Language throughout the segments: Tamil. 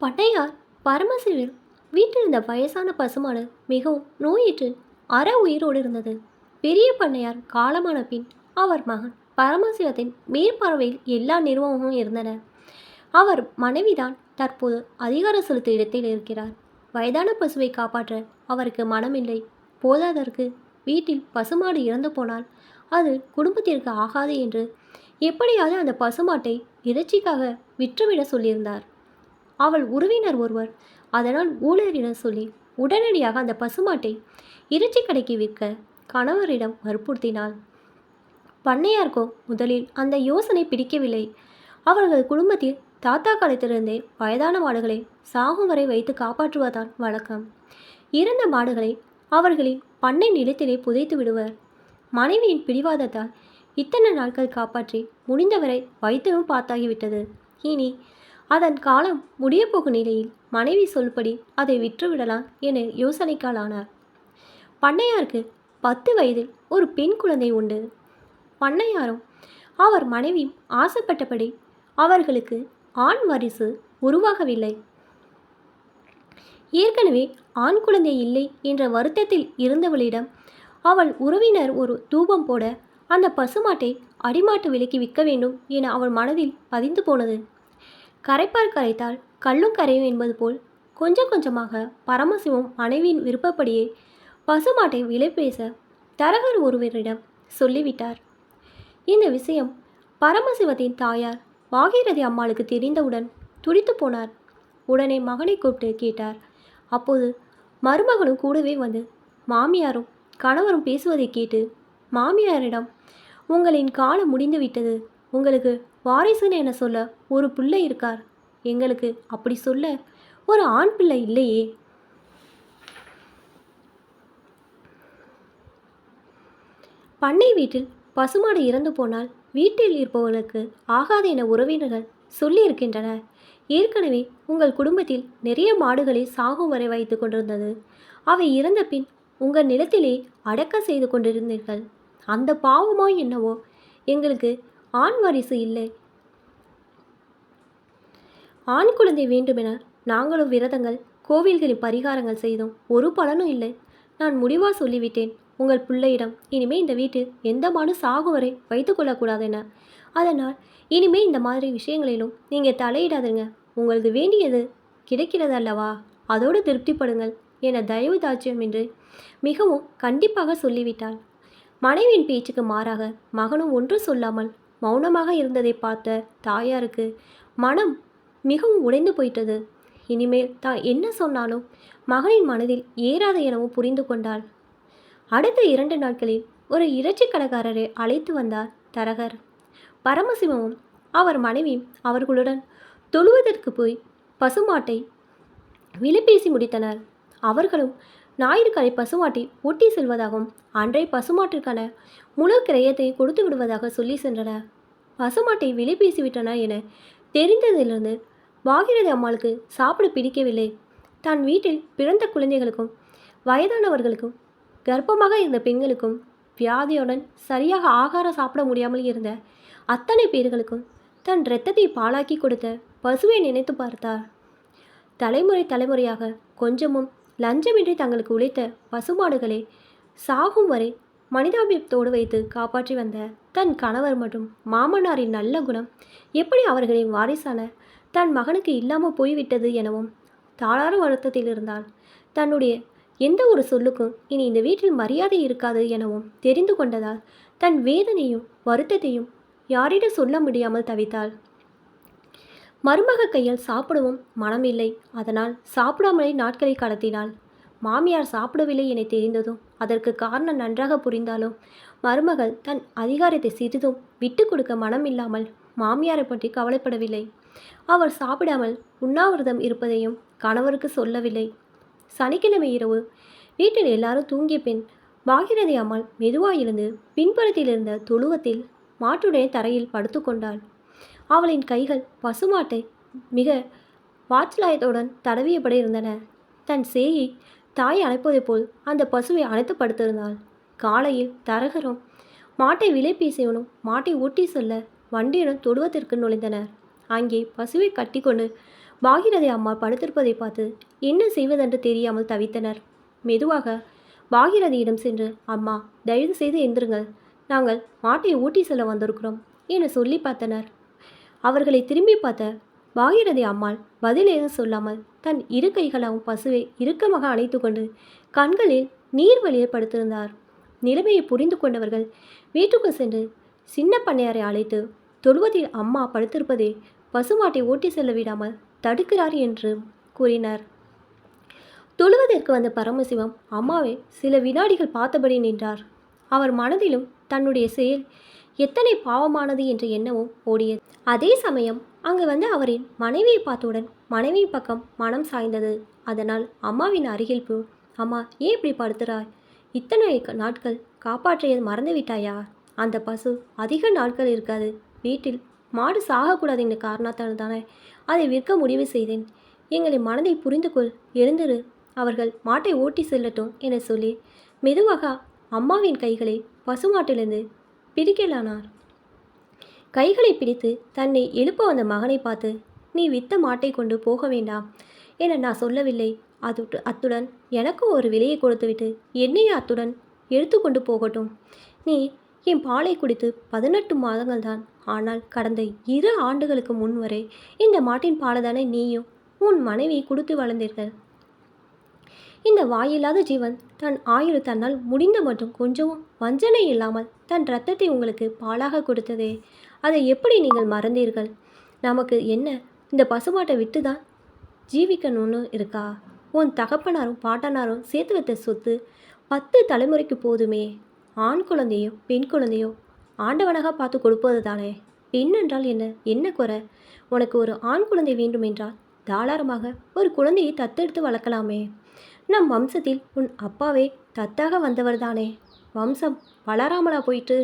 பண்ணையார் பரமசிவர் வீட்டில் இருந்த வயசான பசுமாடு மிகவும் நோயிற்று உயிரோடு இருந்தது. பெரிய பண்ணையார் காலமான பின் அவர் மகன் பரமசிவத்தின் மேற்பார்வையில் எல்லா நிர்வாகமும் இருந்தன. அவர் மனைவிதான் தற்போது அதிகார செலுத்தும் இடத்தில் இருக்கிறார். வயதான பசுவை காப்பாற்ற அவருக்கு மனமில்லை. போதாதற்கு வீட்டில் பசுமாடு இறந்து போனால் அது குடும்பத்திற்கு ஆகாது என்று எப்படியாவது அந்த பசுமாட்டை இறைச்சிக்காக விற்றுவிட சொல்லியிருந்தார். அவள் உறவினர் ஒருவர் அதனால் ஊழியரிடம் சொல்லி உடனடியாக அந்த பசுமாட்டை இறைச்சி கடைக்கு விற்க கணவரிடம் வற்புறுத்தினாள். பண்ணையார்க்கோ முதலில் அந்த யோசனை பிடிக்கவில்லை. அவர்கள் குடும்பத்தில் தாத்தா காலத்திலிருந்தே வயதான மாடுகளை சாகும் வரை வைத்து காப்பாற்றுவதுதான் வழக்கம். இறந்த மாடுகளை அவர்களின் பண்ணை நிலத்திலே புதைத்து விடுவர். மனைவியின் பிடிவாதத்தால் இத்தனை நாட்கள் காப்பாற்றி முடிந்தவரை வைத்தவும் பார்த்தாகிவிட்டது. இனி அதன் காலம் முடியப்போகும் நிலையில் மனைவி சொல்படி அதை விற்றுவிடலாம் என யோசனைக்காலானார். பண்ணையாருக்கு 10 வயதில் ஒரு பெண் குழந்தை உண்டு. பண்ணையாரும் அவர் மனைவியும் ஆசைப்பட்டபடி அவர்களுக்கு ஆண் வாரிசு உருவாகவில்லை. ஏற்கனவே ஆண் குழந்தை இல்லை என்ற வருத்தத்தில் இருந்தவளிடம் அவள் உறவினர் ஒரு தூபம் போட அந்த பசுமாட்டை அடிமாட்டு விலைக்கு விற்க வேண்டும் என அவள் மனதில் பதிந்து போனது. கரைப்பார் கரைத்தால் கல்லும் கரையும் என்பது போல் கொஞ்சம் கொஞ்சமாக பரமசிவம் மனைவியின் விருப்பப்படியே பசுமாட்டை விலை பேச தரகர் ஒருவரிடம் சொல்லிவிட்டார். இந்த விஷயம் பரமசிவத்தின் தாயார் பாகீரதி அம்மாளுக்கு தெரிந்தவுடன் துடித்து போனார். உடனே மகனை கூப்பிட்டு கேட்டார். அப்போது மருமகனும் கூடவே வந்து மாமியாரும் கணவரும் பேசுவதை கேட்டு மாமியாரிடம், உங்களின் காலம் முடிந்து விட்டது, உங்களுக்கு வாரிசுன்னு என சொல்ல ஒரு பிள்ளை இருக்கார், எங்களுக்கு அப்படி சொல்ல ஒரு ஆண் பிள்ளை இல்லையே. பண்ணை வீட்டில் பசுமாடு இறந்து போனால் வீட்டில் இருப்பவர்களுக்கு ஆகாது என உறவினர்கள் சொல்லி இருக்கின்றனர். ஏற்கனவே உங்கள் குடும்பத்தில் நிறைய மாடுகளை சாகும் வரை வைத்து கொண்டிருந்தது. அவை இறந்த பின் உங்கள் நிலத்திலே அடக்க செய்து கொண்டிருந்தீர்கள். அந்த பாவமோ என்னவோ எங்களுக்கு ஆண் வாரிசு இல்லை. ஆண் குழந்தை வேண்டுமென நாங்களும் விரதங்கள் கோவில்களின் பரிகாரங்கள் செய்தோம், ஒரு பலனும் இல்லை. நான் முடிவாக சொல்லிவிட்டேன், உங்கள் பிள்ளையிடம் இனிமே இந்த வீட்டில் எந்த மாடு சாகு வரை வைத்து கொள்ளக்கூடாது என. அதனால் இனிமே இந்த மாதிரி விஷயங்களிலும் நீங்கள் தலையிடாதுங்க. உங்களுக்கு வேண்டியது கிடைக்கிறது அல்லவா, அதோடு திருப்திப்படுங்கள் என தயவு தாட்சியம் என்று மிகவும் கண்டிப்பாக சொல்லிவிட்டாள். மனைவியின் பேச்சுக்கு மாறாக மகனும் ஒன்று சொல்லாமல் மௌனமாக இருந்ததை பார்த்த தாயாருக்கு மனம் மிகவும் உடைந்து போயிட்டது. இனிமேல் தான் என்ன சொன்னாலும் மகனின் மனதில் ஏறாது எனவும் புரிந்து கொண்டாள். அடுத்த 2 நாட்களில் ஒரு இறைச்சி கடைக்காரரை அழைத்து வந்தார் தரகர். பரமசிவமும் அவர் மனைவியும் அவர்களுடன் தொழுவதற்கு போய் பசுமாட்டை விலை பேசி முடித்தனர். அவர்களும் ஞாயிற்றுக்கிழமை பசுமாட்டை ஓட்டி செல்வதாகவும் அன்றைய பசுமாட்டிற்கான முழு கிரயத்தை கொடுத்து விடுவதாக சொல்லி சென்றனர். பசுமாட்டை விலை பேசிவிட்டனர் என தெரிந்ததிலிருந்து பாகீரதி அம்மாளுக்கு சாப்பிட பிடிக்கவில்லை. தன் வீட்டில் பிறந்த குழந்தைகளுக்கும் வயதானவர்களுக்கும் கர்ப்பமாக இருந்த பெண்களுக்கும் வியாதியுடன் சரியாக ஆகாரம் சாப்பிட முடியாமல் இருந்த அத்தனை பேர்களுக்கும் தன் இரத்தத்தை பாலாக்கி கொடுத்த பசுவை நினைத்து பார்த்தார். தலைமுறை தலைமுறையாக கொஞ்சமும் லஞ்சமின்றி தங்களுக்கு உழைத்த பசுமாடுகளை சாகும் வரை மனிதாபியத்தோடு வைத்து காப்பாற்றி வந்த தன் கணவர் மற்றும் மாமனாரின் நல்ல குணம் எப்படி அவர்களின் வாரிசான தன் மகனுக்கு இல்லாமல் போய்விட்டது எனவும் தாளார வருத்தத்தில் இருந்தால் தன்னுடைய எந்த ஒரு சொல்லுக்கும் இனி இந்த வீட்டில் மரியாதை இருக்காது எனவும் தெரிந்து கொண்டதால் தன் வேதனையும் வருத்தத்தையும் யாரிடம் சொல்ல முடியாமல் தவித்தாள். மருமக கையால் சாப்பிடவும் மனமில்லை. அதனால் சாப்பிடாமலே நாட்களை கடத்தினாள். மாமியார் சாப்பிடவில்லை என தெரிந்ததும் அதற்கு காரணம் நன்றாக புரிந்தாலும் மருமகள் தன் அதிகாரத்தை சிறிதும் விட்டு கொடுக்க மனமில்லாமல் மாமியாரை பற்றி கவலைப்படவில்லை. அவர் சாப்பிடாமல் உண்ணாவிரதம் இருப்பதையும் கணவருக்கு சொல்லவில்லை. சனிக்கிழமை இரவு வீட்டில் எல்லாரும் தூங்கிய பின் பாகீரதி அம்மாள் மெதுவாக எழுந்து பின்புறத்தில் இருந்த தொழுவத்தில் மாட்டுடைய தரையில் படுத்து கொண்டாள். அவளின் கைகள் பசுமாட்டை மிக வாத்சல்யத்துடன் தடவியபடி இருந்தன. தன் சேயை தாய் அணைப்பது போல் அந்த பசுவை அணைத்து படுத்திருந்தாள். காலையில் தரகரும் மாட்டை விலை பேசியவனும் மாட்டை ஊட்டி செல்ல வண்டியுடன் தொடுவதற்கு நுழைந்தனர். அங்கே பசுவை கட்டி கொண்டு பாகிரதி அம்மா படுத்திருப்பதை பார்த்து என்ன செய்வதென்று தெரியாமல் தவித்தனர். மெதுவாக பாகிரதியிடம் சென்று, அம்மா, தயவு செய்து எந்திருங்கள், நாங்கள் மாட்டை ஊட்டி செல்ல வந்திருக்கிறோம் என சொல்லி பார்த்தனர். அவர்களை திரும்பி பார்த்த பாகிரதி அம்மாள் பதில் ஏதும் சொல்லாமல் தன் இரு கைகளாகவும் பசுவை இறுக்கமாக அணைத்து கொண்டு கண்களில் நீர் வழியே படுத்திருந்தார். நிலைமையை புரிந்து கொண்டவர்கள் வீட்டுக்கு சென்று சின்ன பண்ணையாரை அழைத்து, தொழுவத்தில் அம்மா படுத்திருப்பதை பசுமாட்டை ஓட்டி செல்ல விடாமல் தடுக்கிறார் என்று கூறினார். தொழுவதற்கு வந்த பரமசிவம் அம்மாவை சில வினாடிகள் பார்த்தபடி நின்றார். அவர் மனதிலும் தன்னுடைய செயல் எத்தனை பாவமானது என்ற எண்ணமும் ஓடியது. அதே சமயம் அங்கு வந்து அவரின் மனைவியை பார்த்தவுடன் மனைவியின் பக்கம் மனம் சாய்ந்தது. அதனால் அம்மாவின் அருகில் போ, அம்மா, ஏன் இப்படி படுத்துறாய்? இத்தனை நாட்கள் காப்பாற்றியது மறந்து விட்டாயா? அந்த பசு அதிக நாட்கள் இருக்காது. வீட்டில் மாடு சாகக்கூடாது என்ற காரணத்தால் தானே அதை விற்க முடிவு செய்தேன். எங்களை மனதை புரிந்து கொள், எழுந்திரு, அவர்கள் மாட்டை ஓட்டி செல்லட்டும் என சொல்லி மெதுவாக அம்மாவின் கைகளை பசுமாட்டிலிருந்து பிடிக்கலானார். கைகளை பிடித்து தன்னை எழுப்ப வந்த மகனை பார்த்து, நீ வித்த மாட்டை கொண்டு போக வேண்டாம் என நான் சொல்லவில்லை. அத்துடன் எனக்கும் ஒரு விலையை கொடுத்துவிட்டு என்னையே அத்துடன் எடுத்துக்கொண்டு போகட்டும். நீ என் பாலை குடித்து 18 மாதங்கள் தான். ஆனால் கடந்த 2 ஆண்டுகளுக்கு முன் வரை இந்த மாட்டின் பாலைதானே நீயும் உன் மனைவி கொடுத்து வளர்ந்தீர்கள். இந்த வாயில்லாத ஜீவன் தன் ஆயுள் தன்னால் முடிந்த மட்டும் கொஞ்சமும் வஞ்சனை இல்லாமல் தன் இரத்தத்தை உங்களுக்கு பாலாக கொடுத்ததே, அதை எப்படி நீங்கள் மறந்தீர்கள்? நமக்கு என்ன இந்த பசுமாட்டை விட்டு தான் ஜீவிக்கணும்னு இருக்கா? உன் தகப்பனாரும் பாட்டனாரும் சேர்த்து வைத்த சொத்து 10 தலைமுறைக்கு போதுமே. ஆண் குழந்தையோ பெண் குழந்தையோ ஆண்டவனாக பார்த்து கொடுப்பது தானே. பெண் என்றால் என்ன குறை? உனக்கு ஒரு ஆண் குழந்தை வேண்டுமென்றால் தாராளமாக ஒரு குழந்தையை தத்தெடுத்து வளர்க்கலாமே. நம் வம்சத்தில் உன் அப்பாவே தத்தாக வந்தவர் தானே. வம்சம் வளராமலா போயிட்டு?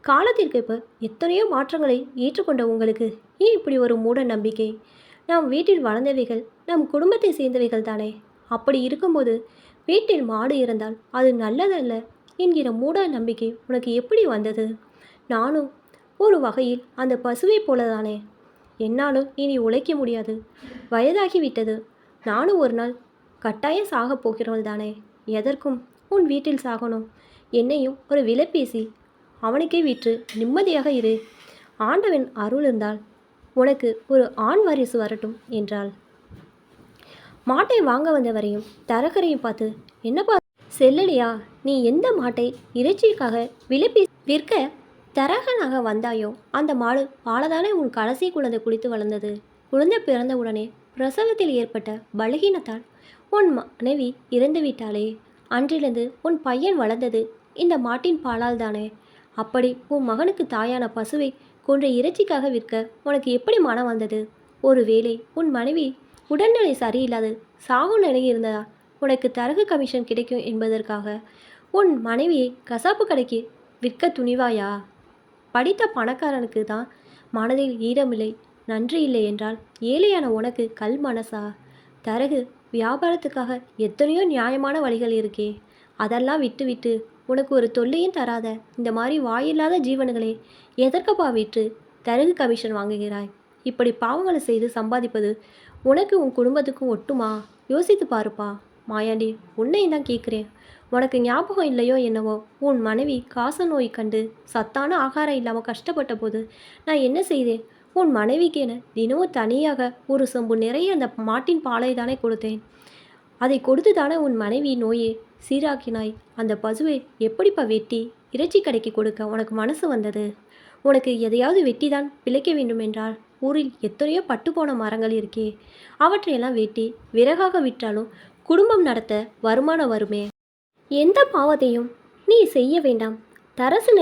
காலத்திற்கு இப்போ எத்தனையோ மாற்றங்களை ஏற்றுக்கொண்ட உங்களுக்கு ஏன் இப்படி ஒரு மூட நம்பிக்கை? நாம் வீட்டில் வளர்ந்தவைகள் நம் குடும்பத்தை சேர்ந்தவைகள் தானே. அப்படி இருக்கும்போது வீட்டில் மாடு இருந்தால் அது நல்லதல்ல என்கிற மூட நம்பிக்கை உனக்கு எப்படி வந்தது? நானும் ஒரு வகையில் அந்த பசுவை போலதானே. என்னாலும் இனி உழைக்க முடியாது, வயதாகிவிட்டது. நானும் ஒரு நாள் கட்டாயம் சாகப் போகிறவள் தானே. எதற்கும் உன் வீட்டில் சாகணும். என்னையும் ஒரு விலை பேசி அவனுக்கே விற்று நிம்மதியாக இரு. ஆண்டவன் அருள் இருந்தால் உனக்கு ஒரு ஆண் வாரிசு வரட்டும் என்றாள். மாட்டை வாங்க வந்தவரையும் தரகரையும் பார்த்து, என்னப்பா செல்லலியா, நீ எந்த மாட்டை இறைச்சிக்காக விலைப்பி விற்க தரகனாக வந்தாயோ அந்த மாடு பாலதானே உன் கடைசி குழந்தை குடித்து வளர்ந்தது. குழந்தை பிறந்த உடனே பிரசவத்தில் ஏற்பட்ட பலகீனத்தால் உன் மனைவி இறந்து விட்டாளே. அன்றிலிருந்து உன் பையன் வளர்ந்தது இந்த மாட்டின் பாலால் தானே. அப்படி உன் மகனுக்கு தாயான பசுவை கொன்ற இறைச்சிக்காக விற்க உனக்கு எப்படி மனம் வந்தது? ஒருவேளை உன் மனைவி உடல்நிலை சரியில்லாது சாகு நிலை இருந்ததா உனக்கு தரகு கமிஷன் கிடைக்கும் என்பதற்காக உன் மனைவியை கசாப்பு கடைக்கு விற்க துணிவாயா? படித்த பணக்காரனுக்கு தான் மனதில் ஈரமில்லை, நன்றி இல்லை என்றால் ஏழையான உனக்கு கல் மனசா? தரகு வியாபாரத்துக்காக எத்தனையோ நியாயமான வழிகள் இருக்கே. அதெல்லாம் விட்டு உனக்கு ஒரு தொல்லையும் தராத இந்த மாதிரி வாயில்லாத ஜீவன்களே எதற்கப்பா விற்று தரகு கமிஷன் வாங்குகிறாய்? இப்படி பாவங்களை செய்து சம்பாதிப்பது உனக்கு உன் குடும்பத்துக்கும் ஒட்டுமா? யோசித்து பாருப்பா. மாயாண்டி, உன்னையும் தான் கேட்குறேன். உனக்கு ஞாபகம் இல்லையோ என்னவோ, உன் மனைவி காச நோய் கண்டு சத்தான ஆகாரம் இல்லாமல் கஷ்டப்பட்ட போது நான் என்ன செய்தேன்? உன் மனைவிக்கு என தினமும் தனியாக ஒரு சொம்பு நிறைய அந்த மாட்டின் பாலை தானே கொடுத்தேன். அதை கொடுத்து தானே உன் மனைவி நோயை சீராக்கினாய். அந்த பசுவை எப்படிப்பா வெட்டி இறைச்சி கடைக்கு கொடுக்க உனக்கு மனசு வந்தது? உனக்கு எதையாவது வெட்டி தான் பிழைக்க வேண்டும் என்றால் ஊரில் எத்தனையோ பட்டுப்போன மரங்கள் இருக்கே, அவற்றையெல்லாம் வெட்டி விறகாக விற்றாலும் குடும்பம் நடத்த வருமானம் வருமே. எந்த பாவத்தையும் நீ செய்ய வேண்டாம். தரசு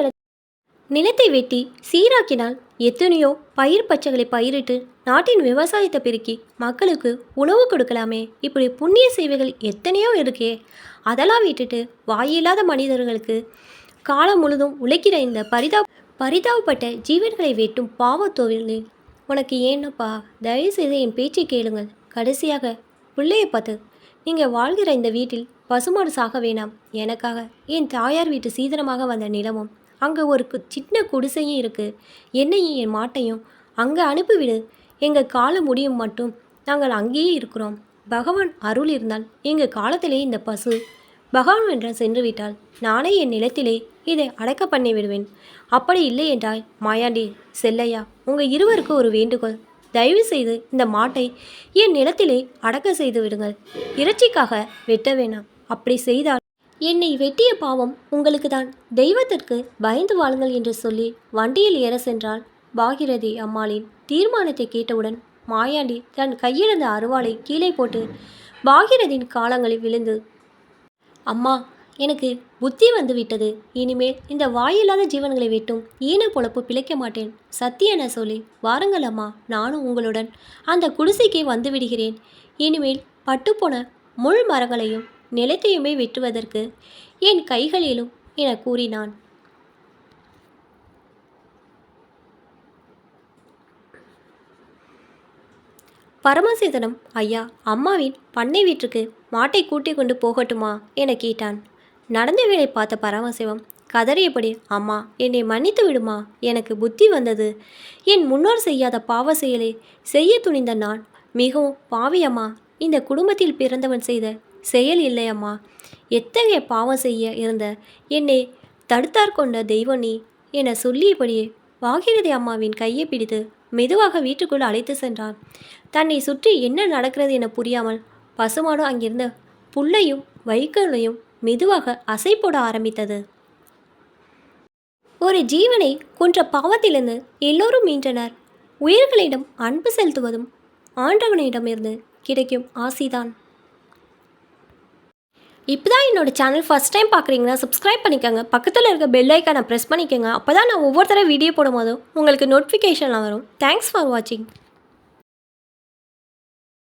நிலத்தை வெட்டி சீராக்கினால் எத்தனையோ பயிர் பச்சைகளை பயிரிட்டு நாட்டின் விவசாயத்தை பெருக்கி மக்களுக்கு உணவு கொடுக்கலாமே. இப்படி புண்ணிய சேவைகள் எத்தனையோ இருக்கே. அதெல்லாம் விட்டுட்டு வாயில்லாத மனிதர்களுக்கு காலம் முழுதும் உழைக்கிற இந்த பரிதாபப்பட்ட ஜீவன்களை வெட்டும் பாவத்தொழிலில் உனக்கு ஏன்னப்பா? தயவுசெய்து என் பேச்சை கேளுங்கள். கடைசியாக பிள்ளையை பார்த்து, நீங்கள் வாழ்கிற இந்த வீட்டில் பசுமாடு சாக வேணாம். எனக்காக என் தாயார் வீட்டு சீதனமாக வந்த நிலமும் அங்கே ஒரு சின்ன குடிசையும் இருக்குது. என்னையும் என் மாட்டையும் அங்கே அனுப்பிவிடு. எங்கள் காலம் முடியும் மட்டும் நாங்கள் அங்கேயே இருக்கிறோம். பகவான் அருள் இருந்தால் எங்கள் காலத்திலே இந்த பசு பகவான் என்ற சென்று விட்டால் நானே என் நிலத்திலே இதை அடக்க பண்ணி விடுவேன். அப்படி இல்லை என்றால் மாயாண்டி, செல்லையா, உங்கள் இருவருக்கு ஒரு வேண்டுகோள். தயவு செய்து இந்த மாட்டை என் நிலத்திலே அடக்க செய்து விடுங்கள். இறைச்சிக்காக வெட்ட வேணாம். அப்படி செய்தால் என்னை வெட்டிய பாவம் உங்களுக்கு தான். தெய்வத்திற்கு பயந்து வாழுங்கள் என்று சொல்லி வண்டியில் ஏற சென்றாள். பாகிரதி அம்மாளின் தீர்மானத்தை கேட்டவுடன் மாயாண்டி தன் கையிலிருந்த அருவாளை கீழே போட்டு பாகிரதியின் காலங்களில் விழுந்து, அம்மா, எனக்கு புத்தி வந்து விட்டது. இனிமேல் இந்த வாயில்லாத ஜீவன்களை வெட்டும் ஈன பொழப்பு பிழைக்க மாட்டேன். சத்தியென சொல்லி வாருங்கள் அம்மா, நானும் உங்களுடன் அந்த குடிசைக்கே வந்து விடுகிறேன். இனிமேல் பட்டுப்போன முள் மரங்களையும் நிலத்தையுமே வெட்டுவதற்கு என் கைகளிலும் என கூறினான். பரமசிதனம், ஐயா, அம்மாவின் பண்ணை வீட்டுக்கு மாட்டை கூட்டிக் கொண்டு போகட்டுமா என கேட்டான். நடந்த வேலை பார்த்த பரமசிவம் கதறியபடி, அம்மா, என்னை மன்னித்து விடுமா. எனக்கு புத்தி வந்தது. என் முன்னோர் செய்யாத பாவ செயலை செய்ய துணிந்த நான் மிகவும் பாவியம்மா. இந்த குடும்பத்தில் பிறந்தவன் செய்த செயல் இல்லையம்மா. எத்தகைய பாவம் செய்ய இருந்த என்னை தடுத்தாற்கொண்ட தெய்வம் நீ என சொல்லியபடியே பாகிரதி அம்மாவின் கையை பிடித்து மெதுவாக வீட்டுக்குள் அழைத்து சென்றான். தன்னை சுற்றி என்ன நடக்கிறது என புரியாமல் பசுமாடு அங்கிருந்த புல்லையும் வைக்கோலையும் மெதுவாக அசை போட ஆரம்பித்தது. ஒரு ஜீவனை கொன்ற பாவத்திலிருந்து எல்லோரும் மீண்டனர். உயிர்களிடம் அன்பு செலுத்துவதும் ஆண்டவனிடமிருந்து கிடைக்கும் ஆசிதான். இப்போதான் என்னோட சேனல் ஃபஸ்ட் டைம் பார்க்குறீங்கன்னா சப்ஸ்கிரைப் பண்ணிக்கோங்க. பக்கத்தில் இருக்க பெல் ஐக்கானை ப்ரெஸ் பண்ணிக்கோங்க. அப்போ தான் நான் ஒவ்வொரு தடவை வீடியோ போடும்போதும் உங்களுக்கு நோட்டிஃபிகேஷன்லாம் வரும். தேங்க்ஸ் ஃபார் வாட்சிங்.